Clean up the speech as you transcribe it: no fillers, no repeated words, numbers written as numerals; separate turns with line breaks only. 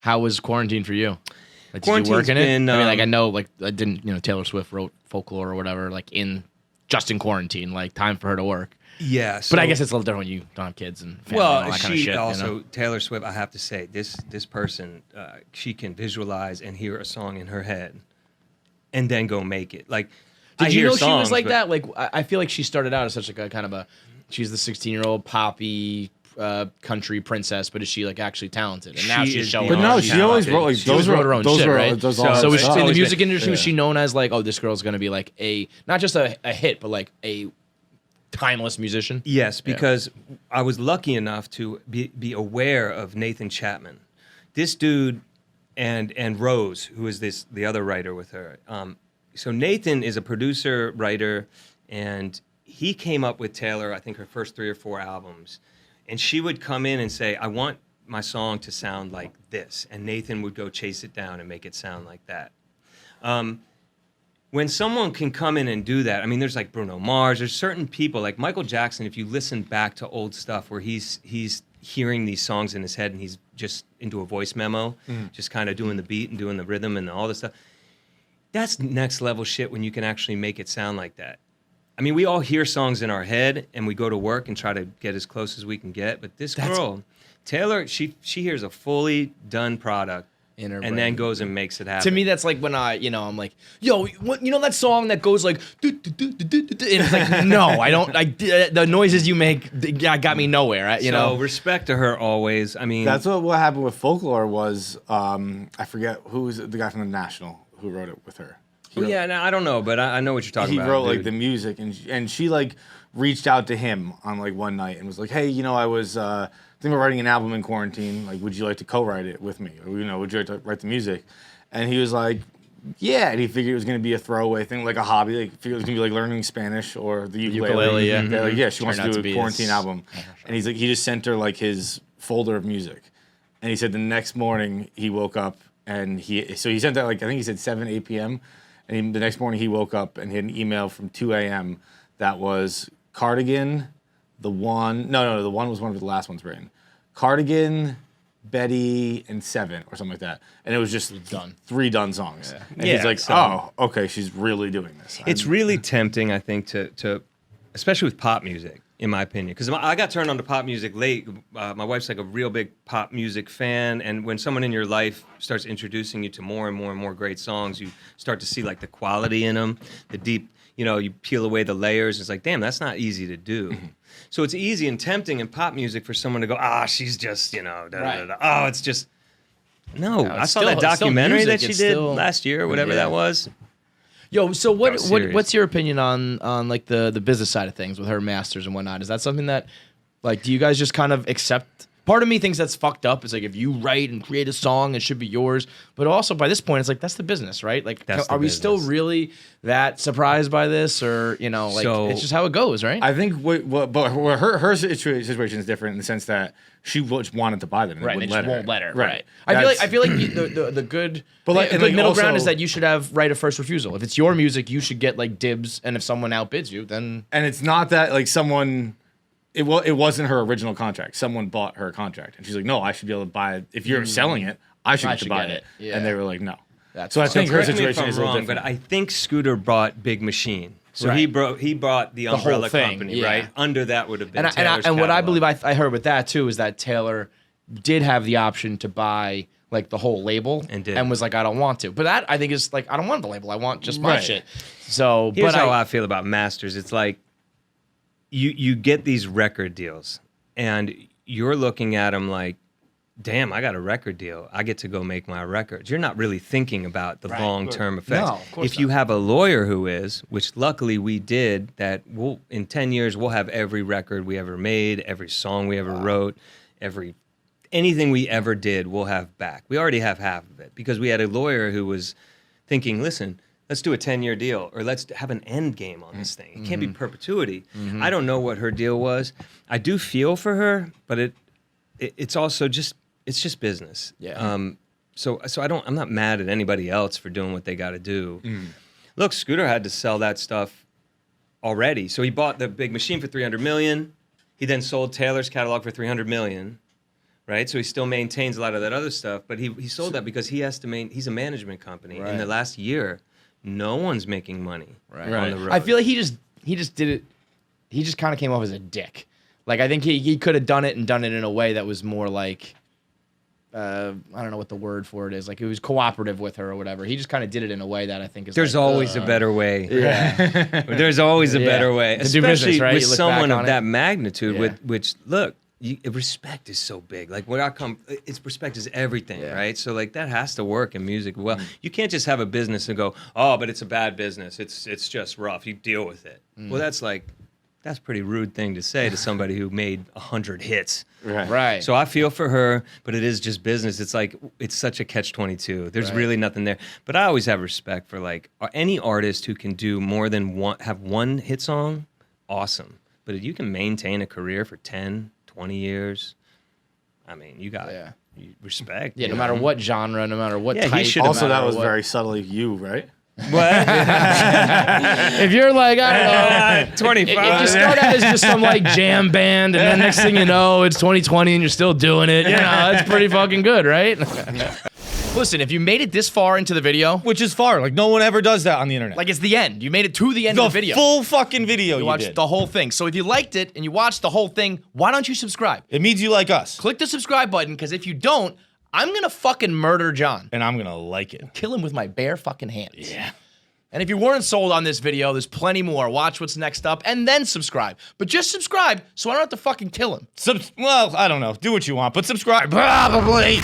How was quarantine for you? Like, did you
Quarantine's
work in it?
been,
I mean, like, I know, like, I didn't, Taylor Swift wrote Folklore or whatever, like, just in quarantine, like, time for her to work.
Yeah.
But I guess it's a little different when you don't have kids and family and all that kind of
she
shit.
also, Taylor Swift, I have to say, this person, she can visualize and hear a song in her head and then go make it. Like,
Did you know she was
songs,
like
but-
that? Like, I feel like she started out as such like a kind of a, she's the 16-year-old poppy country princess, but is she like actually talented? And now she's showing.
But no, she always wrote like
She always wrote her own shit, right?
Those
So was
stuff.
in the music industry, was she known as like, oh, this girl's gonna be like not just a hit, but like a timeless musician?
Yes, because I was lucky enough to be aware of Nathan Chapman. This dude and Rose, who is the other writer with her. So Nathan is a producer, writer, and he came up with Taylor, I think her first 3 or 4 albums. And she would come in and say, I want my song to sound like this. And Nathan would go chase it down and make it sound like that. When someone can come in and do that, I mean, there's like Bruno Mars, there's certain people, like Michael Jackson, if you listen back to old stuff where he's hearing these songs in his head and he's just into a voice memo, just kind of doing the beat and doing the rhythm and all this stuff. That's next level shit when you can actually make it sound like that. I mean, we all hear songs in our head and we go to work and try to get as close as we can get. But this girl, Taylor, she hears a fully done product
In her
and
brain.
then goes and makes it happen.
To me, that's like when I'm like, yo, what, that song that goes like, and it's like, no, I don't. The noises you make got me nowhere.
So respect to her always. I mean,
That's what happened with Folklore was, I forget who was the guy from the National who wrote it with her.
yeah, no, I don't know, but I know what you're talking
He
about.
wrote like
dude.
the music, and she like reached out to him on like one night and was like, hey, I was thinking about writing an album in quarantine. Like, would you like to co-write it with me? Or, would you like to write the music? And he was like, yeah. And he figured it was going to be a throwaway thing, like a hobby. Like, figured it was going to be like learning Spanish or the ukulele.
yeah.
They're like, yeah, she wants
Turned out
to
to
do a
be
quarantine
his-
album. And he's like, he just sent her like his folder of music. And he said the next morning he woke up and he sent that like, I think he said 7, 8 p.m. And the next morning he woke up and he had an email from 2 a.m. that was Cardigan, the one was one of the last ones written. Cardigan, Betty, and 7 or something like that. And it was just
Done.
3 done songs.
Yeah.
And
Yeah,
he's like,
so-
oh, okay, she's really doing this.
It's really tempting, I think, to especially with pop music, in my opinion, because I got turned on to pop music late. My wife's like a real big pop music fan, and when someone in your life starts introducing you to more and more and more great songs, you start to see like the quality in them, the deep. You peel away the layers. It's like, damn, that's not easy to do. So it's easy and tempting in pop music for someone to go, she's just, oh, it's just. No, I
it's
saw
still-
that
it's still
documentary
music.
that she
It's
did
still-
last year, or whatever that was.
Yo, so
serious.
what's your opinion on like the business side of things with her masters and whatnot? Is that something that, like, do you guys just kind of accept? Part of me thinks that's fucked up. It's like, if you write and create a song, it should be yours. But also by this point, it's like, that's the business, right? Like,
That's the
are we still
business.
really that surprised by this, or
So-
it's just how it goes, right?
I think but her situation is different in the sense that she just wanted to buy them. And
Right,
they
they
wouldn't
just won't let her.
Right.
I feel like the good,
But like-
the
and
good
like
middle ground
also-
is that you should have right of first refusal. If it's your music, you should get like dibs, and if someone outbids you, then
And it's not that like someone. It wasn't her original contract. Someone bought her contract, and she's like, "No, I should be able to buy it. If you're selling it, I should
I
get to
should
buy
get
it."
it. Yeah.
And they were like, "No."
That's
So I
fine.
think her
Correct me if
situation
I'm
is a little
wrong,
different.
but I think Scooter brought Big Machine. So
Right.
he brought the
whole
umbrella
thing,
company,
yeah.
right? Under that would have been
and
Taylor's
what I
catalog.
believe I heard with that too is that Taylor did have the option to buy like the whole label
And did.
was like, I don't want to. But that I think is like, I don't want the label. I want just my
Right.
shit. So,
Here's
but
how I feel about masters. It's like you get these record deals, and you're looking at them like, damn, I got a record deal. I get to go make my records. You're not really thinking about the long-term effects.
No, of course
if you have a lawyer who is, which luckily we did, that in 10 years we'll have every record we ever made, every song we ever wrote, anything we ever did, we'll have back. We already have half of it because we had a lawyer who was thinking, listen, let's do a 10-year deal, or let's have an end game on this thing. It can't be perpetuity. I don't know what her deal was. I do feel for her, but it's also just business.
Yeah.
So I'm not mad at anybody else for doing what they got to do. Look, Scooter had to sell that stuff already. So he bought the Big Machine for $300 million. He then sold Taylor's catalog for $300 million. right? So he still maintains a lot of that other stuff, but he sold that because he has to he's a management company.
Right.
In the last year, no one's making money on the road.
I feel like he just did it. He just kind of came off as a dick. Like, I think he could have done it in a way that was more like, I don't know what the word for it is. Like, it was cooperative with her or whatever. He just kind of did it in a way that I think is
There's
like,
always a better way.
Yeah.
There's always a better way,
To do business,
especially
right?
with
You look
someone
back
of
on
that
it.
magnitude.
Yeah.
With which, look, respect is so big. Like, respect is everything,
Yeah.
right? So, like, that has to work in music. Well, you can't just have a business and go, oh, but it's a bad business. It's just rough. You deal with it. Well, that's a pretty rude thing to say to somebody who made 100 hits.
Right.
So I feel for her, but it is just business. It's like, it's such a catch-22. There's really nothing there. But I always have respect for, like, any artist who can do more than have one hit song, awesome. But if you can maintain a career for 10, 20 years, I mean, you got respect.
Yeah,
you
no matter
know?
what genre, no matter what
Yeah, he
type.
should've-
Also,
no
that
matter
was
what.
very subtly you, right?
What?
If you're like, I don't know,
25.
if you start out as just some like jam band, and then next thing you know, it's 2020 and you're still doing it, you know, that's pretty fucking good, right? Listen, if you made it this far into the video,
Which is far. Like, no one ever does that on the internet.
like it's the end. You made it to the end
the
of the video.
full fucking video
You
you
watched
did.
the whole thing. So if you liked it and you watched the whole thing, why don't you subscribe?
It means you like us.
Click the subscribe button, because if you don't, I'm gonna fucking murder John.
And I'm going to like it.
Kill him with my bare fucking hands. Yeah. And if you weren't sold on this video, there's plenty more. Watch what's next up and then subscribe. But just subscribe so I don't have to fucking kill him.
Well, I don't know. Do what you want, but subscribe. Probably.